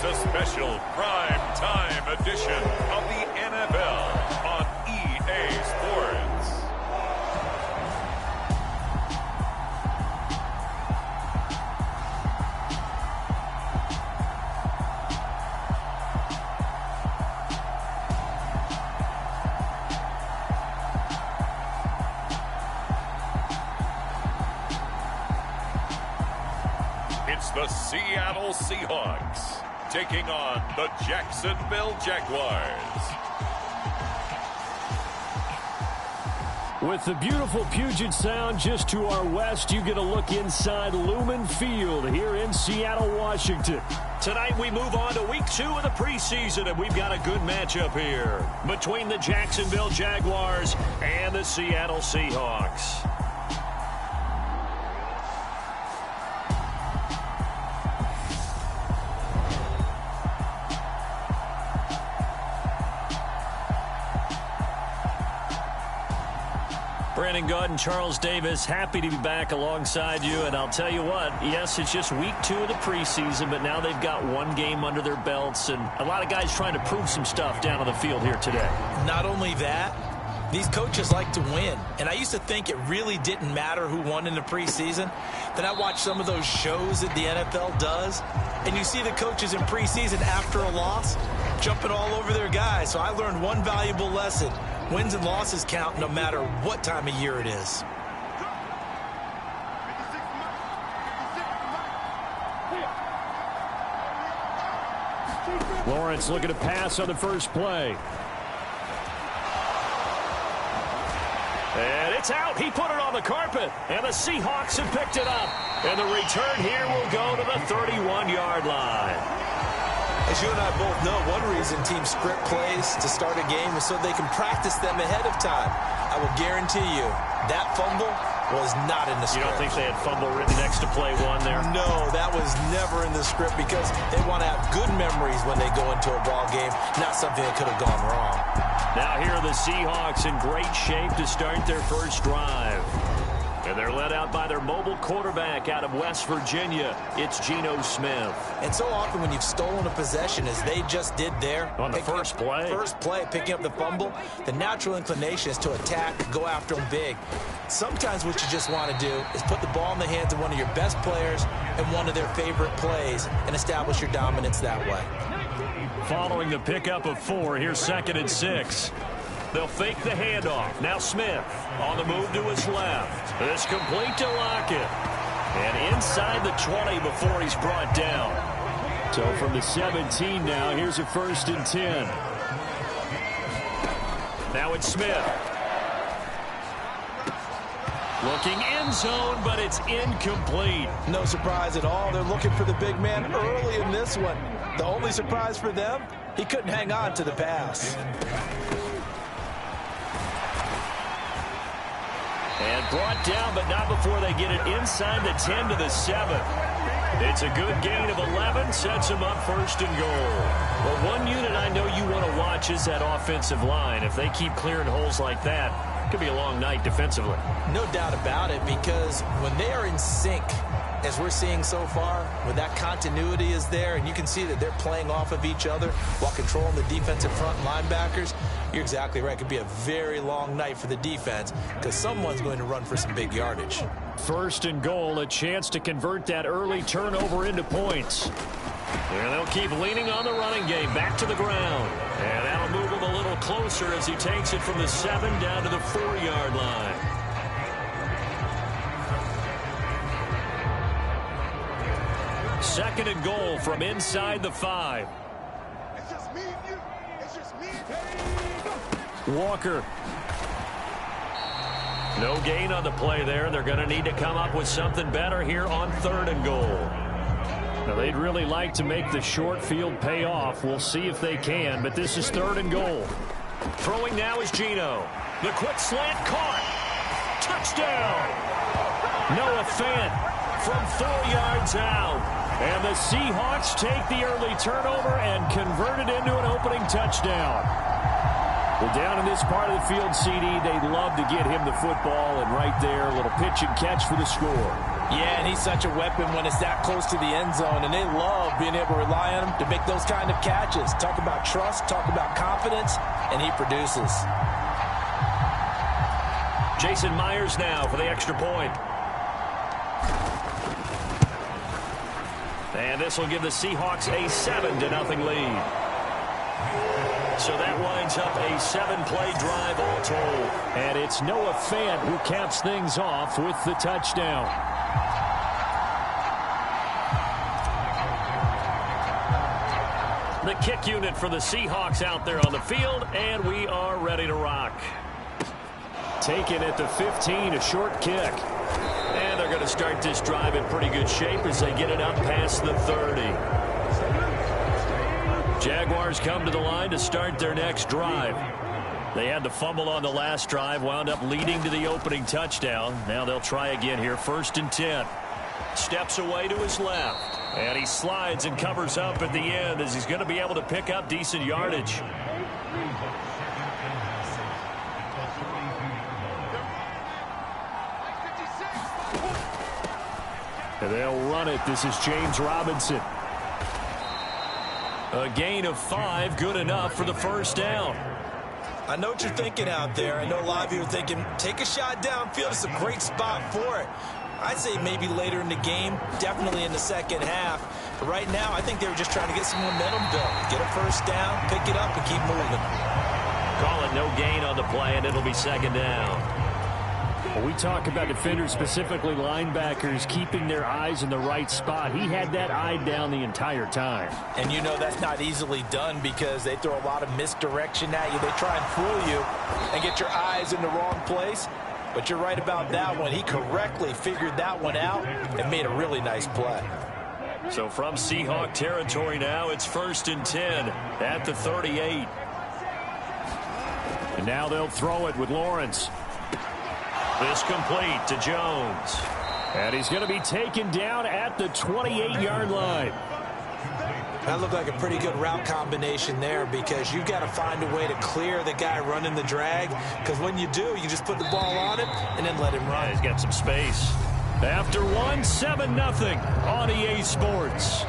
It's a special prime time edition of the NFL on EA Sports. It's the Seattle Seahawks taking on the Jacksonville Jaguars. With the beautiful Puget Sound just to our west, you get a look inside Lumen Field here in Seattle, Washington. Tonight we move on to week 2 of the preseason, and we've got a good matchup here between the Jacksonville Jaguars and the Seattle Seahawks. Brandon Gaud and Charles Davis, happy to be back alongside you. And I'll tell you what, yes, it's just week 2 of the preseason, but now they've got one game under their belts, and a lot of guys trying to prove some stuff down on the field here today. Not only that, these coaches like to win. And I used to think it really didn't matter who won in the preseason. Then I watched some of those shows that the NFL does, and you see the coaches in preseason after a loss jumping all over their guys. So I learned one valuable lesson. Wins and losses count no matter what time of year it is. Lawrence looking to pass on the first play. And it's out. He put it on the carpet. And the Seahawks have picked it up. And the return here will go to the 31-yard line. As you and I both know, one reason teams script plays to start a game is so they can practice them ahead of time. I will guarantee you that fumble was not in the script. You don't think they had fumble written next to play 1 there? No, that was never in the script because they want to have good memories when they go into a ball game, not something that could have gone wrong. Now here are the Seahawks in great shape to start their first drive. And they're led out by their mobile quarterback out of West Virginia. It's Geno Smith. And so often when you've stolen a possession, as they just did there. On the first play. Picking up the fumble, the natural inclination is to attack, go after them big. Sometimes what you just want to do is put the ball in the hands of one of your best players and one of their favorite plays and establish your dominance that way. Following the pickup of 4, here's 2nd and 6. They'll fake the handoff. Now Smith on the move to his left. This complete to Lockett. And inside the 20 before he's brought down. So from the 17 now, here's a 1st and 10. Now it's Smith. Looking end zone, but it's incomplete. No surprise at all. They're looking for the big man early in this one. The only surprise for them, he couldn't hang on to the pass. And brought down, but not before they get it inside the 10 to the 7. It's a good gain of 11, sets them up 1st and goal. Well, one unit I know you want to watch is that offensive line. If they keep clearing holes like that, it could be a long night defensively. No doubt about it, because when they are in sync, as we're seeing so far, when that continuity is there, and you can see that they're playing off of each other while controlling the defensive front linebackers, you're exactly right. It could be a very long night for the defense because someone's going to run for some big yardage. 1st and goal, a chance to convert that early turnover into points. And they'll keep leaning on the running game back to the ground. And that'll move him a little closer as he takes it from the 7 down to the 4-yard line. Second and goal from inside the 5. It's just me and you. It's just me and you. Walker. No gain on the play there. They're going to need to come up with something better here on 3rd and goal. Now, they'd really like to make the short field pay off. We'll see if they can, but this is 3rd and goal. Throwing now is Geno. The quick slant caught. Touchdown. Noah Fant from 4 yards out. And the Seahawks take the early turnover and convert it into an opening touchdown. Well, down in this part of the field, CD, they'd love to get him the football, and right there, a little pitch and catch for the score. Yeah, and he's such a weapon when it's that close to the end zone, and they love being able to rely on him to make those kind of catches. Talk about trust, talk about confidence, and he produces. Jason Myers now for the extra point. And this will give the Seahawks a 7-0 lead. So that winds up a 7-play drive all told. And it's Noah Fant who caps things off with the touchdown. The kick unit for the Seahawks out there on the field, and we are ready to rock. Taken at the 15, a short kick. And they're going to start this drive in pretty good shape as they get it up past the 30. Jaguars come to the line to start their next drive. They had the fumble on the last drive, wound up leading to the opening touchdown. Now they'll try again here, 1st and 10. Steps away to his left. And he slides and covers up at the end as he's going to be able to pick up decent yardage. And they'll run it. This is James Robinson. A gain of 5, good enough for the first down. I know what you're thinking out there. I know a lot of you are thinking, take a shot downfield. It's a great spot for it. I'd say maybe later in the game, definitely in the second half. But right now, I think they were just trying to get some momentum built. Get a first down, pick it up, and keep moving. Call it no gain on the play, and it'll be 2nd down. When we talk about defenders, specifically linebackers, keeping their eyes in the right spot, he had that eye down the entire time. And you know that's not easily done because they throw a lot of misdirection at you. They try and fool you and get your eyes in the wrong place. But you're right about that one. He correctly figured that one out and made a really nice play. So from Seahawk territory now, it's 1st and 10 at the 38. And now they'll throw it with Lawrence. This complete to Jones. And he's going to be taken down at the 28-yard line. That looked like a pretty good route combination there because you've got to find a way to clear the guy running the drag, because when you do, you just put the ball on him and then let him run. Yeah, he's got some space. After one, 7-0 on EA Sports.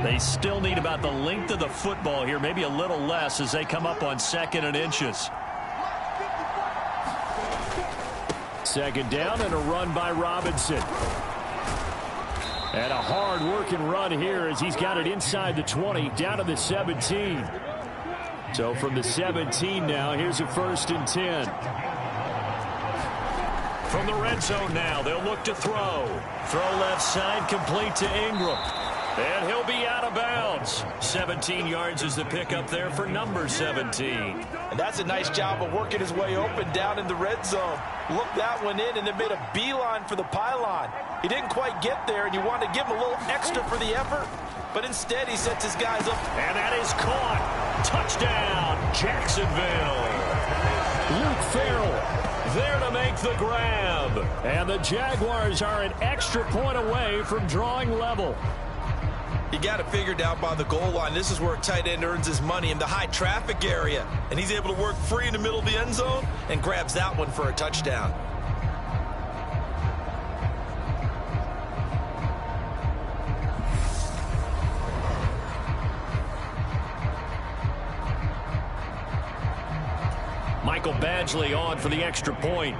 They still need about the length of the football here, maybe a little less as they come up on 2nd and inches. Second down and a run by Robinson. And a hard-working run here as he's got it inside the 20, down to the 17. So from the 17 now, here's a 1st and 10. From the red zone now, they'll look to throw. Throw left side, complete to Ingram. And he'll be out of bounds. 17 yards is the pickup there for number 17. And that's a nice job of working his way open down in the red zone. Looked that one in and then made a beeline for the pylon. He didn't quite get there, and you wanted to give him a little extra for the effort. But instead, he sets his guys up. And that is caught. Touchdown, Jacksonville. Luke Farrell there to make the grab. And the Jaguars are an extra point away from drawing level. You got it figured out by the goal line. This is where a tight end earns his money, in the high traffic area. And he's able to work free in the middle of the end zone and grabs that one for a touchdown. Michael Badgley on for the extra point.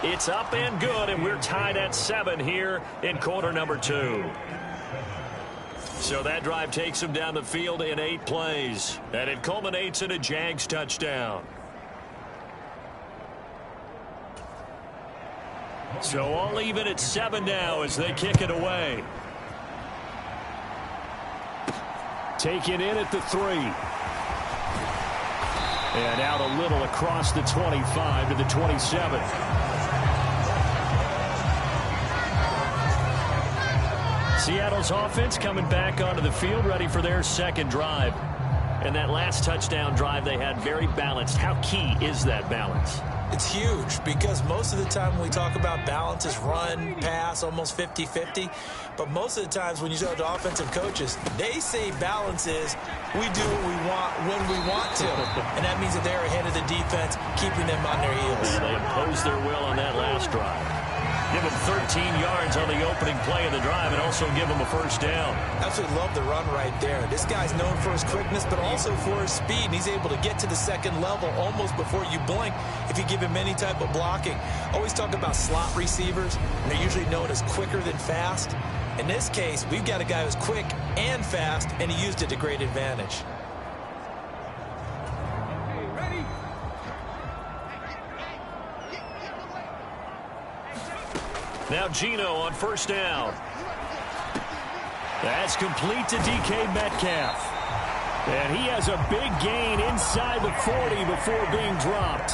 It's up and good, and we're tied at 7 here in quarter number 2. So that drive takes them down the field in 8 plays, and it culminates in a Jags touchdown. So all even at 7 now as they kick it away. Taken in at the 3. And out a little across the 25 to the 27. Seattle's offense coming back onto the field, ready for their second drive. And that last touchdown drive they had very balanced. How key is that balance? It's huge, because most of the time when we talk about balance is run, pass, almost 50-50. But most of the times when you talk to offensive coaches, they say balance is we do what we want when we want to. And that means that they're ahead of the defense, keeping them on their heels. They imposed their will on that last drive. Give them 13 yards on the opening play of the drive and also give them a first down. Absolutely love the run right there. This guy's known for his quickness, but also for his speed. And he's able to get to the second level almost before you blink if you give him any type of blocking. Always talk about slot receivers, and they're usually known as quicker than fast. In this case, we've got a guy who's quick and fast, and he used it to great advantage. Now Geno on first down. That's complete to DK Metcalf. And he has a big gain inside the 40 before being dropped.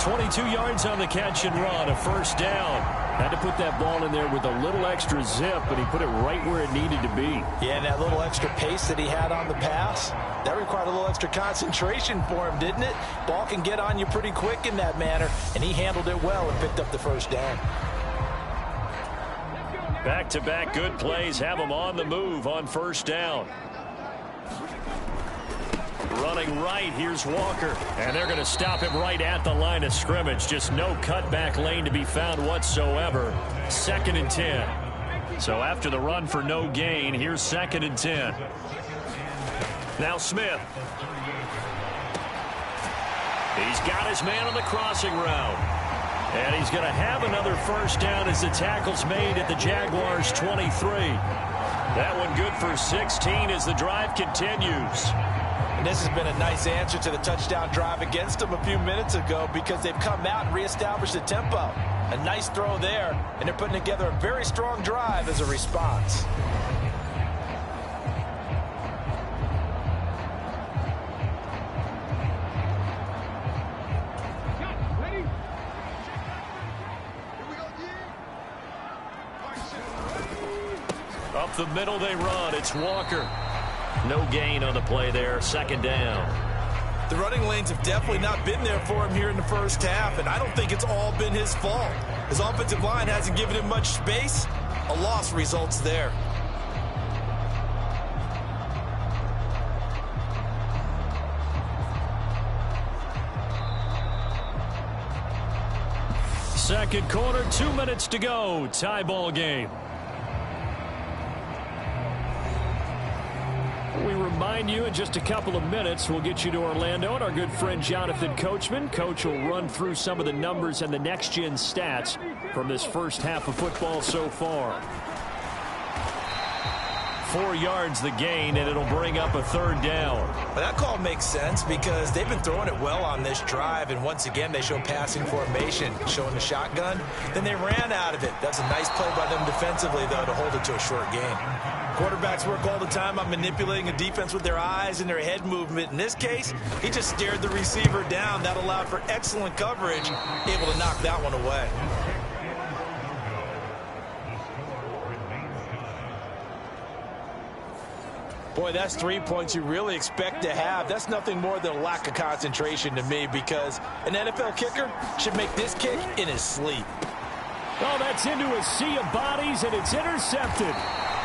22 yards on the catch and run, a first down. Had to put that ball in there with a little extra zip, but he put it right where it needed to be. Yeah, and that little extra pace that he had on the pass, that required a little extra concentration for him, didn't it? Ball can get on you pretty quick in that manner, and he handled it well and picked up the first down. Back-to-back good plays have them on the move on first down. Running right, here's Walker. And they're going to stop him right at the line of scrimmage. Just no cutback lane to be found whatsoever. 2nd and 10. So after the run for no gain, here's 2nd and 10. Now Smith. He's got his man on the crossing route. And he's going to have another first down as the tackle's made at the Jaguars' 23. That one good for 16 as the drive continues. And this has been a nice answer to the touchdown drive against them a few minutes ago, because they've come out and reestablished the tempo. A nice throw there, and they're putting together a very strong drive as a response. Up the middle they run. It's Walker. No gain on the play there. 2nd down. The running lanes have definitely not been there for him here in the first half, and I don't think it's all been his fault. His offensive line hasn't given him much space. A loss results there. second quarter, 2 minutes to go. Tie ball game. We remind you in just a couple of minutes, we'll get you to Orlando and our good friend Jonathan Coachman. Coach will run through some of the numbers and the next-gen stats from this first half of football so far. 4 yards the gain, and it'll bring up a third down. Well, that call makes sense because they've been throwing it well on this drive, and once again they show passing formation, showing the shotgun. Then they ran out of it. That's a nice play by them defensively, though, to hold it to a short gain. Quarterbacks work all the time on manipulating a defense with their eyes and their head movement. In this case, he just stared the receiver down. That allowed for excellent coverage, able to knock that one away. Boy, that's 3 points you really expect to have. That's nothing more than a lack of concentration to me because an NFL kicker should make this kick in his sleep. Oh, that's into a sea of bodies, and it's intercepted.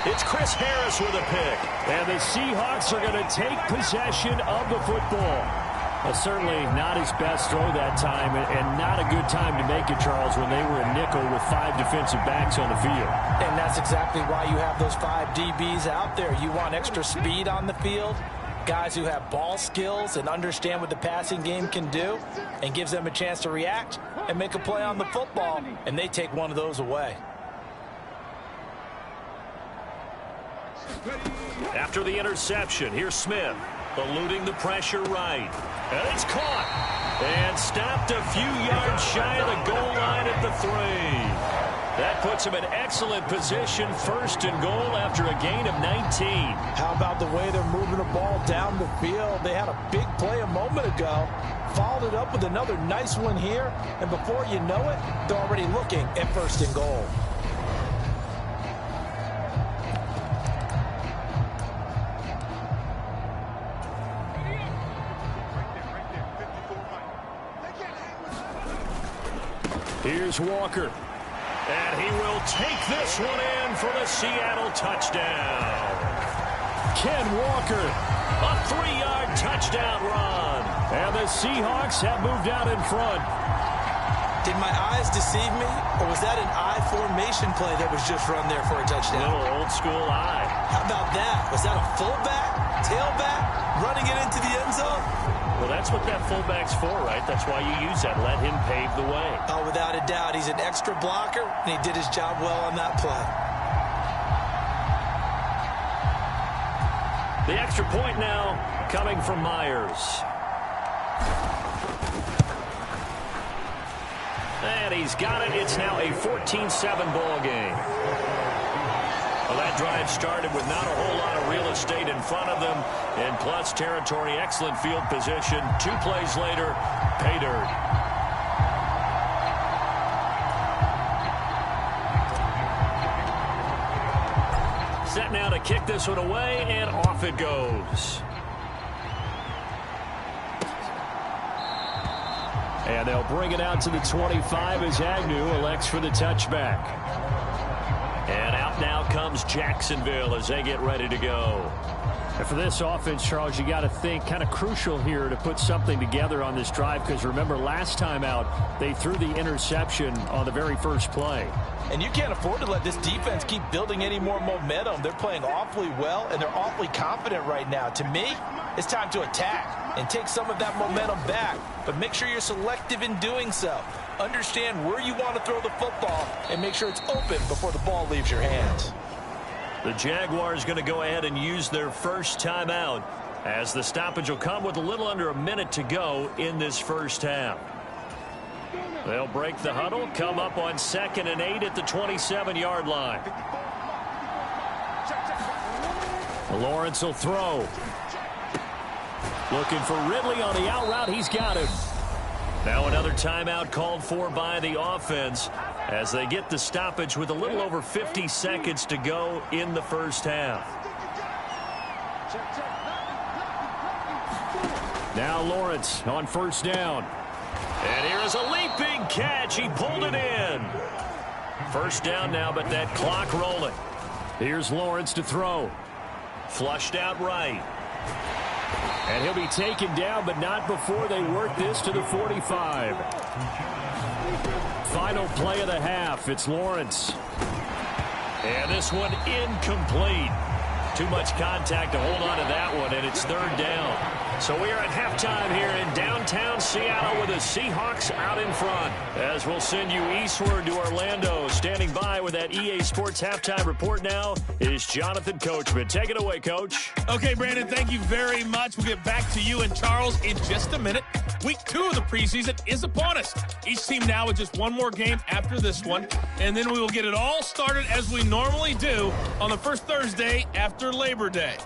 It's Chris Harris with a pick. And the Seahawks are going to take possession of the football. Well, certainly not his best throw that time, and not a good time to make it, Charles, when they were a nickel with 5 defensive backs on the field. And that's exactly why you have those 5 DBs out there. You want extra speed on the field, guys who have ball skills and understand what the passing game can do, and gives them a chance to react and make a play on the football, and they take one of those away. After the interception, here's Smith, eluding the pressure right. And it's caught. And stopped a few yards shy of the goal line at the 3. That puts him in excellent position, first and goal after a gain of 19. How about the way they're moving the ball down the field? They had a big play a moment ago, followed it up with another nice one here, and before you know it, they're already looking at first and goal. Here's Walker. And he will take this one in for the Seattle touchdown. Ken Walker. A 3-yard touchdown run. And the Seahawks have moved out in front. Did my eyes deceive me, or was that an I formation play that was just run there for a touchdown? A little old school eye. How about that? Was that a fullback, tailback, running it into the end zone? Well, that's what that fullback's for, right? That's why you use that. Let him pave the way. Oh, without a doubt. He's an extra blocker, and he did his job well on that play. The extra point now coming from Myers. And he's got it. It's now a 14-7 ball game. Well, that drive started with not a whole lot of real estate in front of them. In plus territory, excellent field position. 2 plays later, pay dirt. Set now to kick this one away, and off it goes. And they'll bring it out to the 25 as Agnew elects for the touchback. And out now comes Jacksonville as they get ready to go. And for this offense, Charles, you got to think kind of crucial here to put something together on this drive, because remember last time out they threw the interception on the very first play. And you can't afford to let this defense keep building any more momentum. They're playing awfully well, and they're awfully confident right now. To me, it's time to attack and take some of that momentum back. But make sure you're selective in doing so. Understand where you want to throw the football and make sure it's open before the ball leaves your hands. The Jaguars going to go ahead and use their first timeout, as the stoppage will come with a little under a minute to go in this first half. They'll break the huddle, come up on 2nd and 8 at the 27-yard line. Lawrence will throw. Looking for Ridley on the out route. He's got him. Now another timeout called for by the offense as they get the stoppage with a little over 50 seconds to go in the first half. Now Lawrence on first down. And here is a leaping catch. He pulled it in. First down now, but that clock rolling. Here's Lawrence to throw. Flushed out right. And he'll be taken down, but not before they work this to the 45. Final play of the half. It's Lawrence. And this one incomplete. Too much contact to hold on to that one, and it's third down. So we are at halftime here in downtown Seattle with the Seahawks out in front. As we'll send you eastward to Orlando. Standing by with that EA Sports halftime report now is Jonathan Coachman. Take it away, Coach. Okay, Brandon, thank you very much. We'll get back to you and Charles in just a minute. Week 2 of the preseason is upon us. Each team now with just one more game after this one, and then we will get it all started as we normally do on the first Thursday after Labor Day.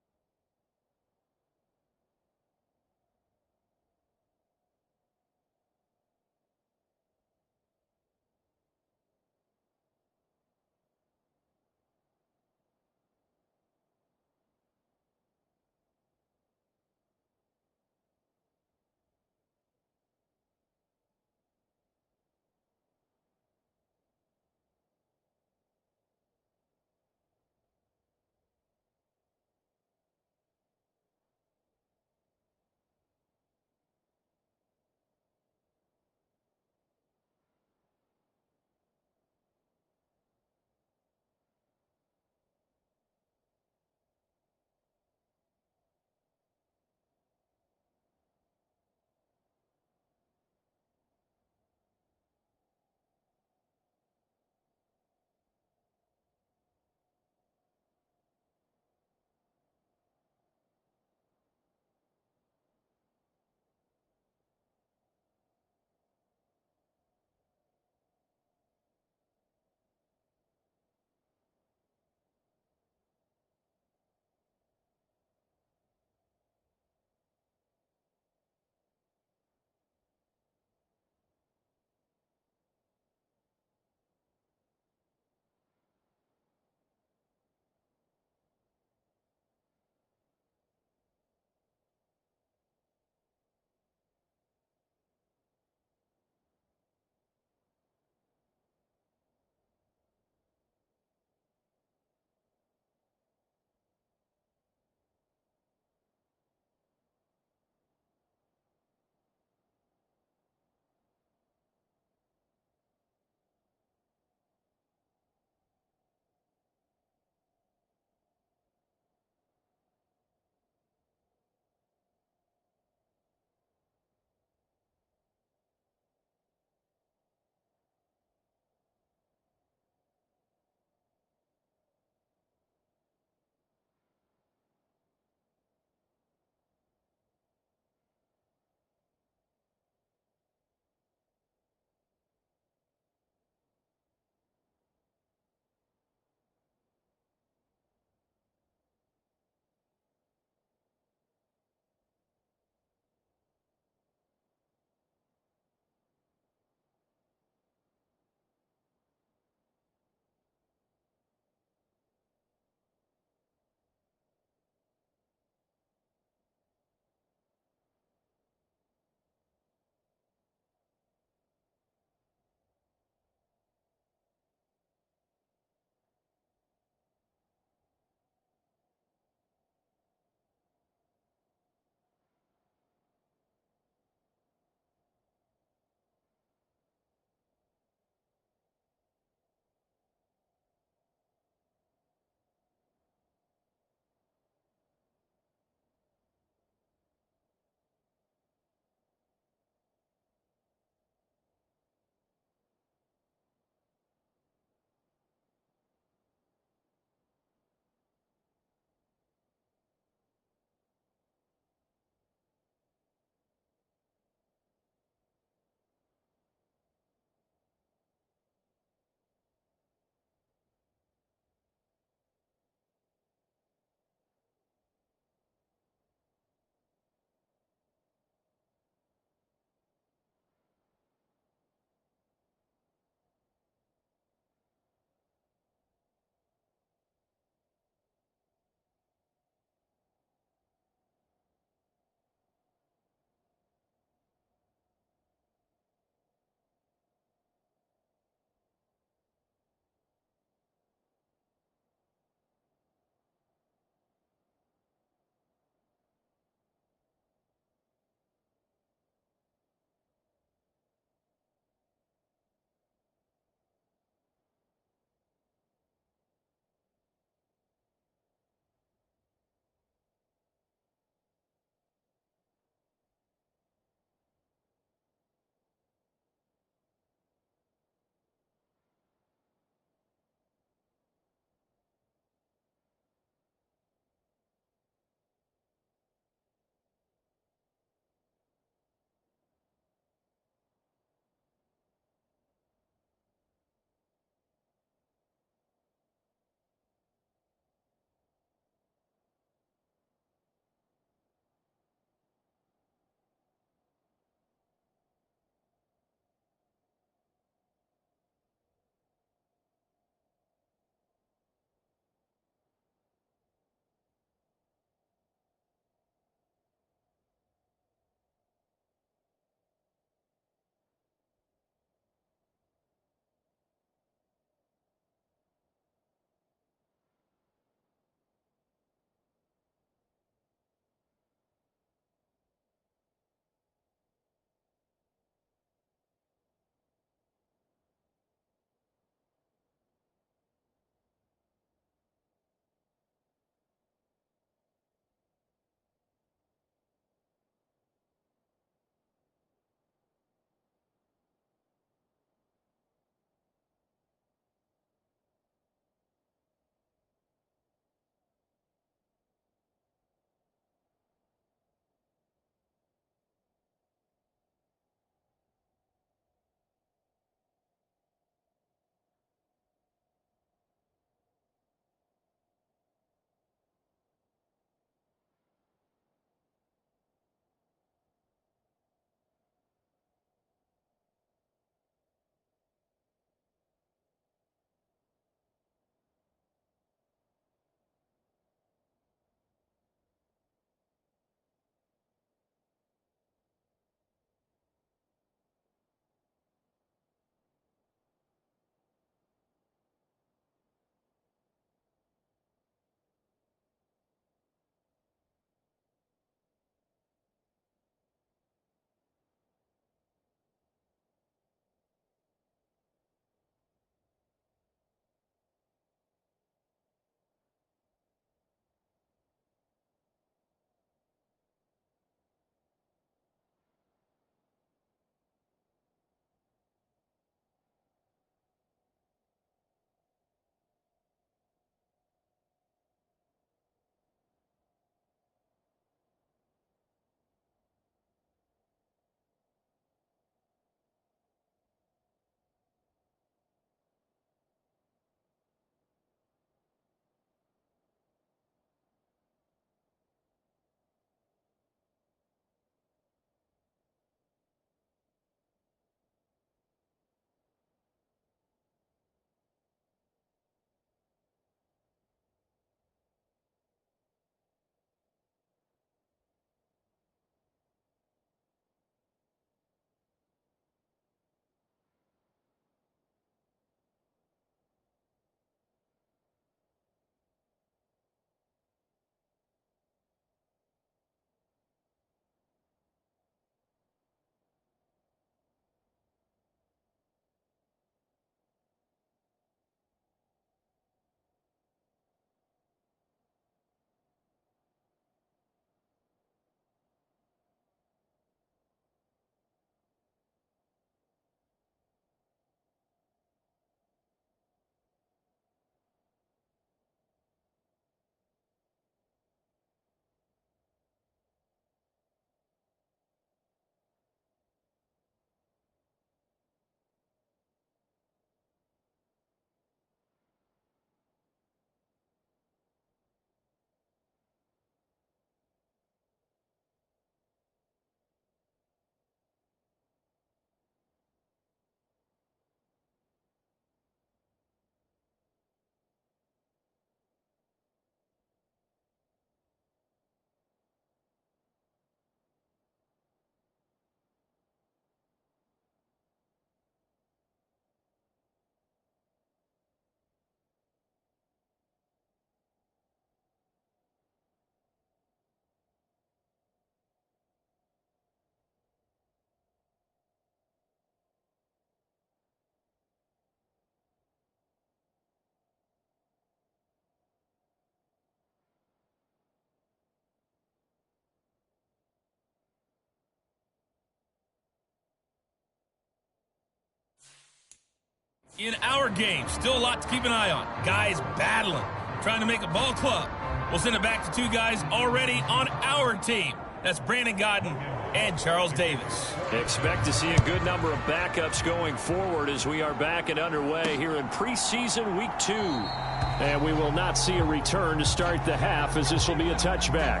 in our game. Still a lot to keep an eye on. Guys battling, trying to make a ball club. We'll send it back to two guys already on our team. That's Brandon Godden and Charles Davis. Expect to see a good number of backups going forward as we are back and underway here in preseason week 2. And we will not see a return to start the half, as this will be a touchback.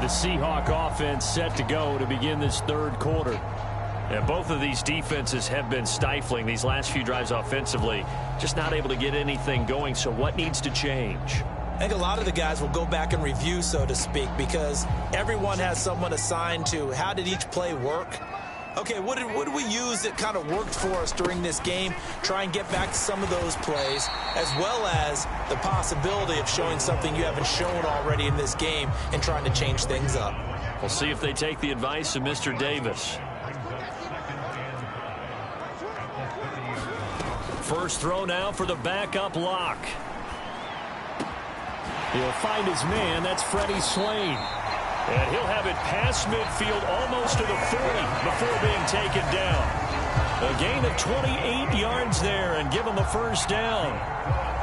The Seahawk offense set to go to begin this third quarter. And both of these defenses have been stifling these last few drives offensively. Just not able to get anything going. So what needs to change? I think a lot of the guys will go back and review, so to speak, because everyone has someone assigned to how did each play work. Okay, what did we use that kind of worked for us during this game? Try and get back to some of those plays, as well as the possibility of showing something you haven't shown already in this game and trying to change things up. We'll see if they take the advice of Mr. Davis. First throw now for the backup lock. He'll find his man. That's Freddie Swain. And he'll have it past midfield almost to the 40 before being taken down. A gain of 28 yards there and give him a first down.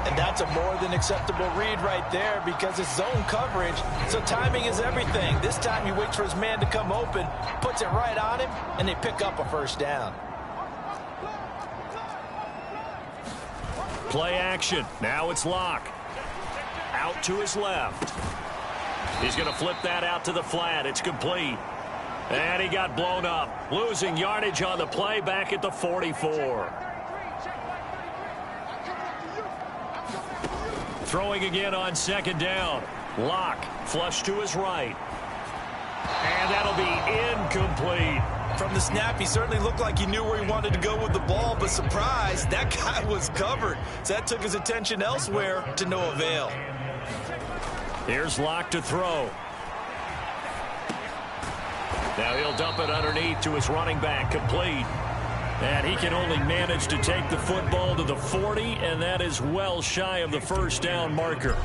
And that's a more than acceptable read right there because it's zone coverage, so timing is everything. This time he waits for his man to come open, puts it right on him, and they pick up a first down. Play action. Now it's Locke. Out to his left. He's going to flip that out to the flat. It's complete. And he got blown up. Losing yardage on the play back at the 44. Throwing again on second down. Locke flush to his right. And that'll be incomplete. From the snap, he certainly looked like he knew where he wanted to go with the ball, but surprise, that guy was covered. So that took his attention elsewhere to no avail. Here's Locke to throw. Now he'll dump it underneath to his running back, complete. And he can only manage to take the football to the 40, and that is well shy of the first down marker.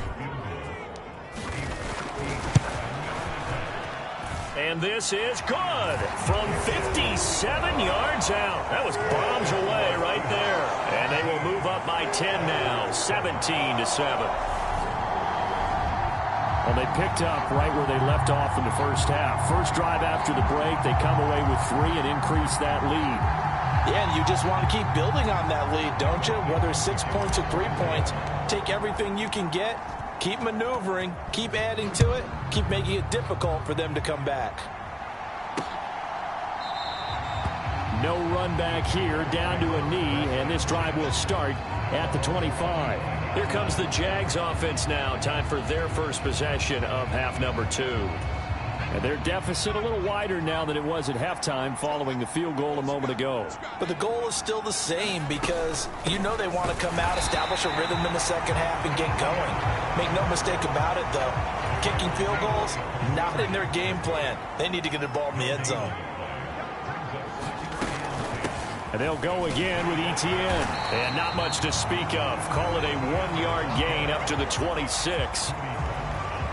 And this is good from 57 yards out. That was bombs away right there. And they will move up by 10 now, 17-7. Well, they picked up right where they left off in the first half. First drive after the break, they come away with 3 and increase that lead. Yeah, and you just want to keep building on that lead, don't you? Whether it's 6 points or 3 points, take everything you can get, keep maneuvering, keep adding to it, keep making it difficult for them to come back. No run back here, down to a knee, and this drive will start at the 25. Here comes the JAX offense now. Time for their first possession of half number 2. And their deficit a little wider now than it was at halftime following the field goal a moment ago. But the goal is still the same because you know they want to come out, establish a rhythm in the second half, and get going. Make no mistake about it, though. Kicking field goals, not in their game plan. They need to get the ball in the end zone. And they'll go again with Etienne. And not much to speak of. Call it a 1-yard gain up to the 26.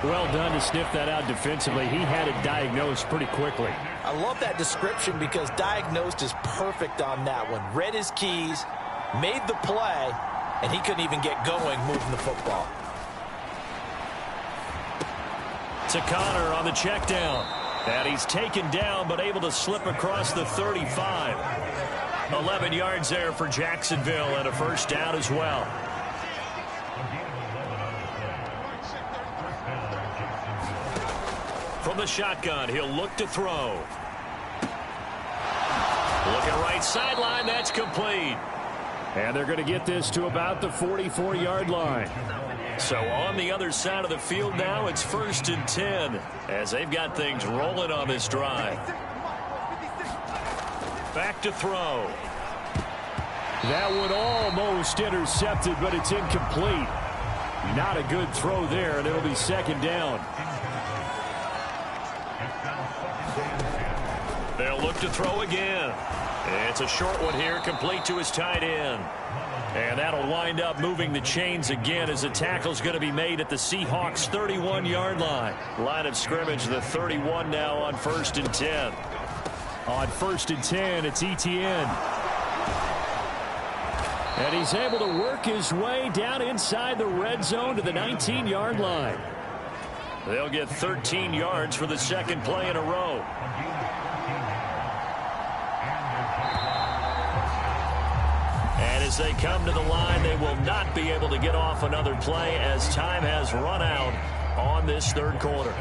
Well done to sniff that out defensively. He had it diagnosed pretty quickly. I love that description because diagnosed is perfect on that one. Read his keys, made the play, and he couldn't even get going moving the football. To Connor on the check down. And he's taken down but able to slip across the 35. 11 yards there for Jacksonville and a first down as well. From the shotgun, he'll look to throw. Looking right sideline, that's complete. And they're going to get this to about the 44-yard line. So on the other side of the field now, it's 1st and 10 as they've got things rolling on this drive. Back to throw. That one almost intercepted, but it's incomplete. Not a good throw there, and it'll be second down. They'll look to throw again. It's a short one here, complete to his tight end. And that'll wind up moving the chains again as the tackle's going to be made at the Seahawks' 31-yard line. Line of scrimmage, the 31 now on 1st and 10. On 1st and 10, it's Etienne. And he's able to work his way down inside the red zone to the 19-yard line. They'll get 13 yards for the second play in a row. And as they come to the line, they will not be able to get off another play as time has run out on this third quarter.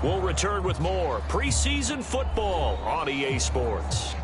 We'll return with more preseason football on EA Sports.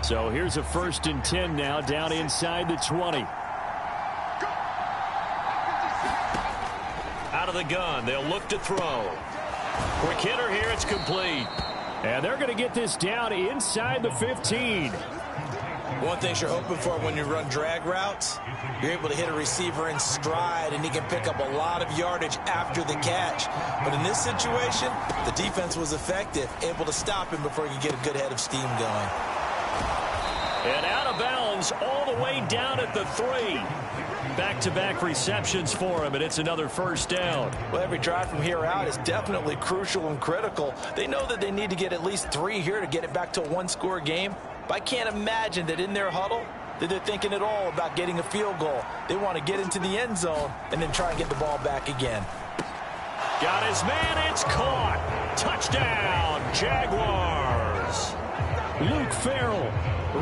So here's a 1st and 10 now, down inside the 20. Out of the gun, they'll look to throw. Quick hitter here, it's complete. And they're going to get this down inside the 15. One thing you're hoping for when you run drag routes, you're able to hit a receiver in stride, and he can pick up a lot of yardage after the catch. But in this situation, the defense was effective, able to stop him before he could get a good head of steam going. And out of bounds all the way down at the 3. Back-to-back receptions for him, and it's another 1st down. Well, every drive from here out is definitely crucial and critical. They know that they need to get at least 3 here to get it back to a 1-score game. But I can't imagine that in their huddle that they're thinking at all about getting a field goal. They want to get into the end zone and then try and get the ball back again. Got his man, it's caught. Touchdown, Jaguars. Luke Farrell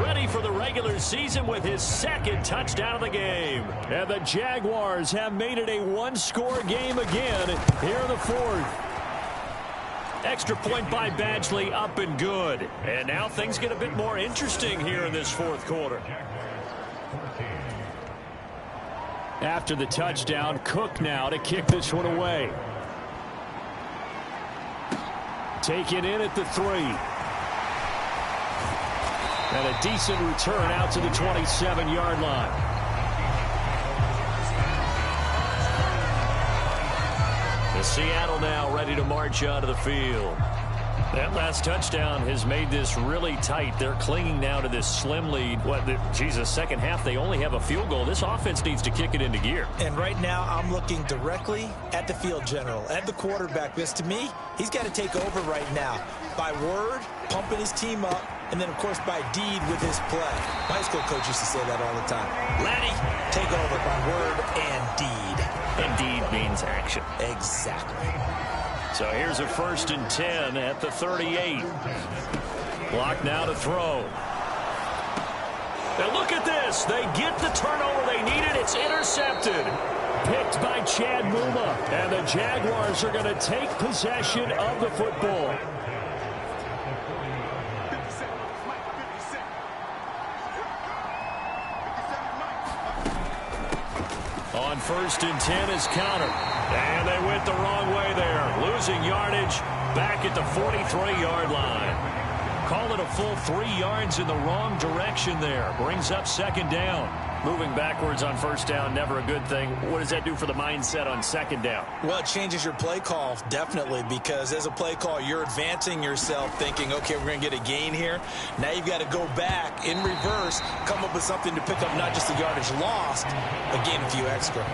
ready for the regular season with his 2nd touchdown of the game. And the Jaguars have made it a 1-score game again here in the 4th. Extra point by Badgley, up and good. And now things get a bit more interesting here in this 4th quarter. After the touchdown, Cook now to kick this one away. Taken in at the 3. And a decent return out to the 27-yard line. The Seattle now ready to march onto the field. That last touchdown has made this really tight. They're clinging now to this slim lead. Second half, they only have a field goal. This offense needs to kick it into gear. And right now, I'm looking directly at the field general, at the quarterback. Because to me, he's got to take over right now. By word, pumping his team up, and then, of course, by deed with his play. My high school coach used to say that all the time. Laddie, take over by word and deed. And deed means action. Exactly. So here's a 1st and 10 at the 38. Block now to throw. Now look at this. They get the turnover they needed. It's intercepted. Picked by Chad Muma. And the Jaguars are going to take possession of the football. On 1st and 10 is counter. And they went the wrong way there. Losing yardage back at the 43-yard line. Call it a full 3 yards in the wrong direction there. Brings up 2nd down. Moving backwards on 1st down, never a good thing. What does that do for the mindset on 2nd down? Well, it changes your play call, definitely, because as a play call, you're advancing yourself thinking, okay, we're going to get a gain here. Now you've got to go back in reverse, come up with something to pick up not just the yardage lost, but gain a few extra.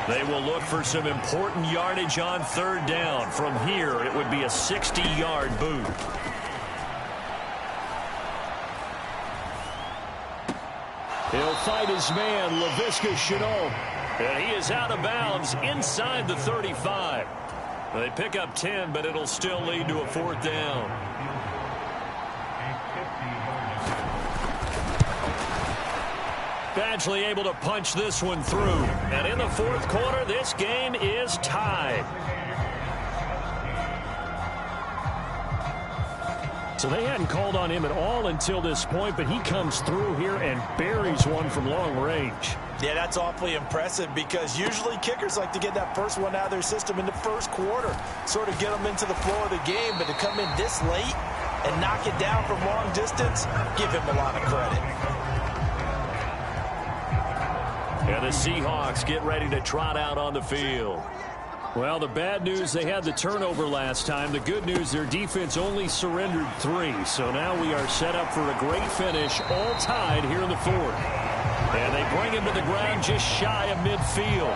They will look for some important yardage on 3rd down. From here, it would be a 60-yard boot. He'll fight his man, Laviska Shenault. And he is out of bounds inside the 35. They pick up 10, but it'll still lead to a 4th down. Badgley able to punch this one through. And in the 4th quarter, this game is tied. So they hadn't called on him at all until this point, but he comes through here and buries one from long range. Yeah, that's awfully impressive because usually kickers like to get that first one out of their system in the 1st quarter, sort of get them into the flow of the game, but to come in this late and knock it down from long distance, give him a lot of credit. And the Seahawks get ready to trot out on the field. Well, the bad news, they had the turnover last time. The good news, their defense only surrendered 3. So now we are set up for a great finish, all tied here in the 4th. And they bring him to the ground just shy of midfield.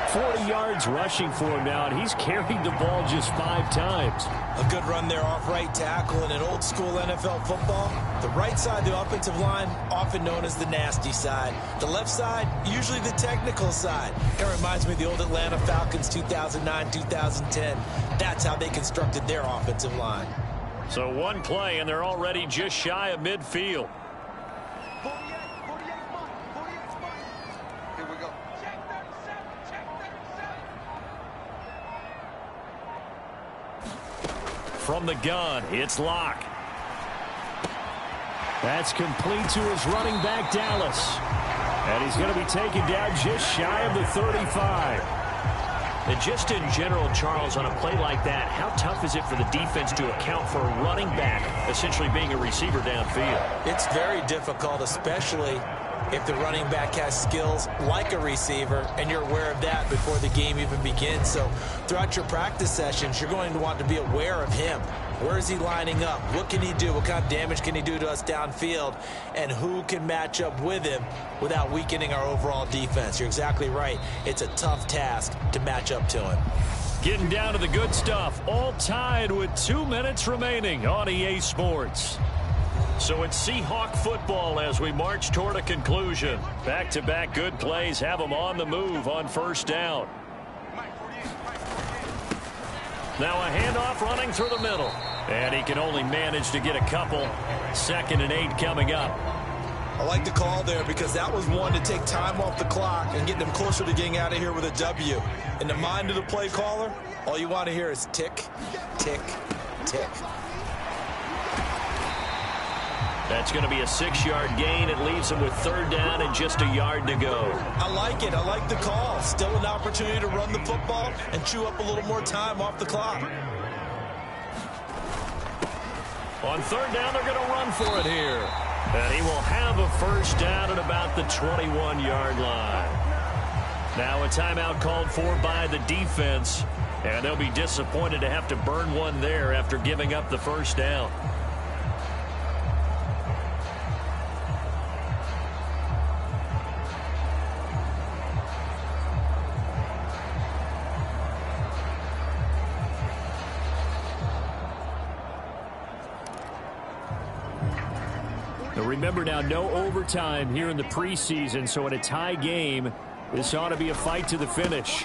40 yards rushing for him now, and he's carried the ball just 5 times. A good run there off right tackle in an old school NFL football. The right side, the offensive line, often known as the nasty side. The left side, usually the technical side. It reminds me of the old Atlanta Falcons 2009-2010. That's how they constructed their offensive line. So one play, and they're already just shy of midfield. Here we go. From the gun, it's Locke. That's complete to his running back, Dallas. And he's going to be taken down just shy of the 35. And just in general, Charles, on a play like that, how tough is it for the defense to account for a running back essentially being a receiver downfield? It's very difficult, especially if the running back has skills like a receiver, and you're aware of that before the game even begins. So throughout your practice sessions, you're going to want to be aware of him. Where is he lining up? What can he do? What kind of damage can he do to us downfield? And who can match up with him without weakening our overall defense? You're exactly right. It's a tough task to match up to him. Getting down to the good stuff. All tied with 2 minutes remaining on EA Sports. So it's Seahawk football as we march toward a conclusion. Back-to-back good plays have them on the move on first down. Now a handoff running through the middle. And he can only manage to get a couple. 2nd and 8 coming up. I like the call there because that was one to take time off the clock and get them closer to getting out of here with a W. In the mind of the play caller, all you want to hear is tick, tick, tick. That's going to be a 6-yard gain. It leaves them with 3rd down and just a yard to go. I like it. I like the call. Still an opportunity to run the football and chew up a little more time off the clock. On 3rd down, they're going to run for it here. And he will have a 1st down at about the 21-yard line. Now a timeout called for by the defense. And they'll be disappointed to have to burn one there after giving up the 1st down. Remember now, no overtime here in the preseason, so in a tie game, this ought to be a fight to the finish.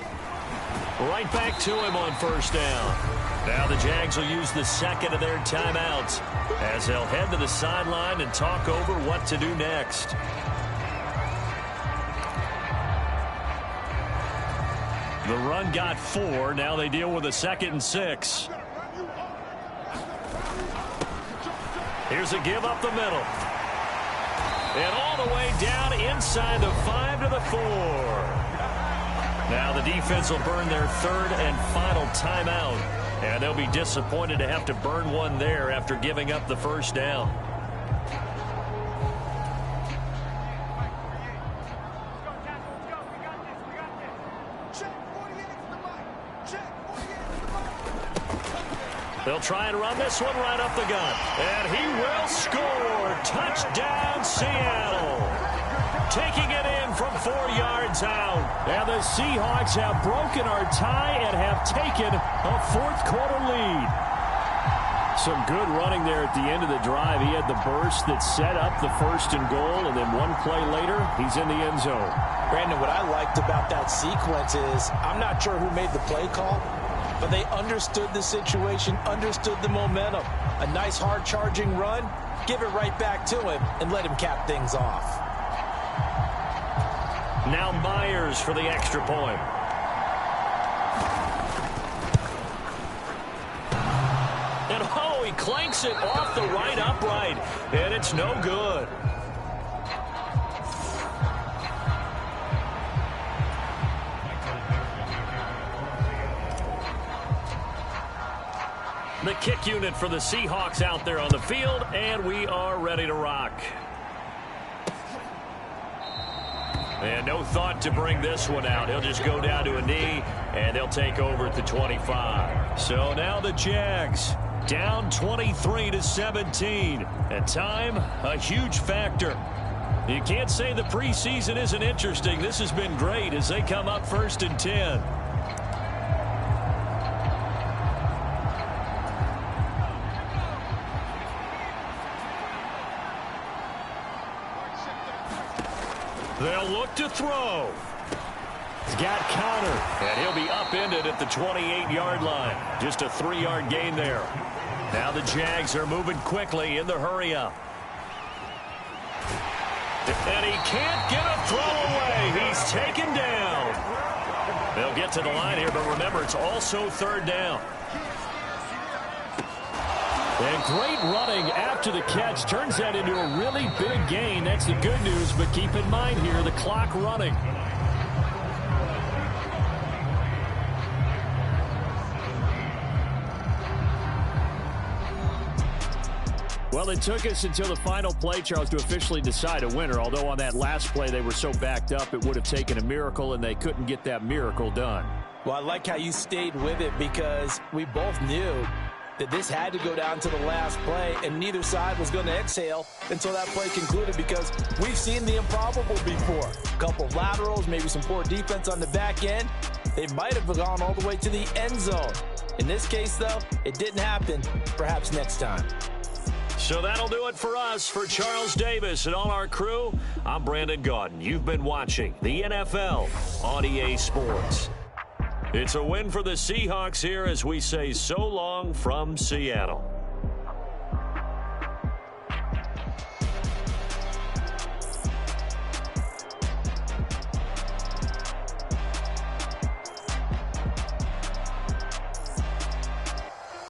Right back to him on 1st down. Now the Jags will use the 2nd of their timeouts as they'll head to the sideline and talk over what to do next. The run got 4. Now they deal with a 2nd and 6. Here's a give up the middle. And all the way down inside the 5 to the 4. Now the defense will burn their 3rd and final timeout. And they'll be disappointed to have to burn one there after giving up the 1st down. They'll try and run this one right up the gut. And he will score. Touchdown, Seattle. Taking it in from 4 yards out. And the Seahawks have broken our tie and have taken a 4th quarter lead. Some good running there at the end of the drive. He had the burst that set up the 1st and goal, and then one play later, he's in the end zone. Brandon, what I liked about that sequence is I'm not sure who made the play call, but they understood the situation, understood the momentum. A nice hard-charging run, give it right back to him, and let him cap things off. Now Myers for the extra point. And oh, he clanks it off the right upright, and it's no good. The kick unit for the Seahawks out there on the field, and we are ready to rock. And no thought to bring this one out. He'll just go down to a knee, and they'll take over at the 25. So now the Jags down 23-17. And time, a huge factor. You can't say the preseason isn't interesting. This has been great as they come up 1st and 10. They'll look to throw. He's got Connor. And he'll be upended at the 28-yard line. Just a 3-yard gain there. Now the Jags are moving quickly in the hurry-up. And he can't get a throw away. He's taken down. They'll get to the line here, but remember, it's also 3rd down. And great running after the catch turns that into a really big gain. That's the good news, but keep in mind here, the clock running. Well, it took us until the final play, Charles, to officially decide a winner, although on that last play they were so backed up it would have taken a miracle, and they couldn't get that miracle done. Well, I like how you stayed with it because we both knew that this had to go down to the last play, and neither side was going to exhale until that play concluded because we've seen the improbable before. A couple of laterals, maybe some poor defense on the back end. They might have gone all the way to the end zone. In this case, though, it didn't happen. Perhaps next time. So that'll do it for us. For Charles Davis and all our crew, I'm Brandon Gaudin. You've been watching the NFL on EA Sports. It's a win for the Seahawks here as we say so long from Seattle.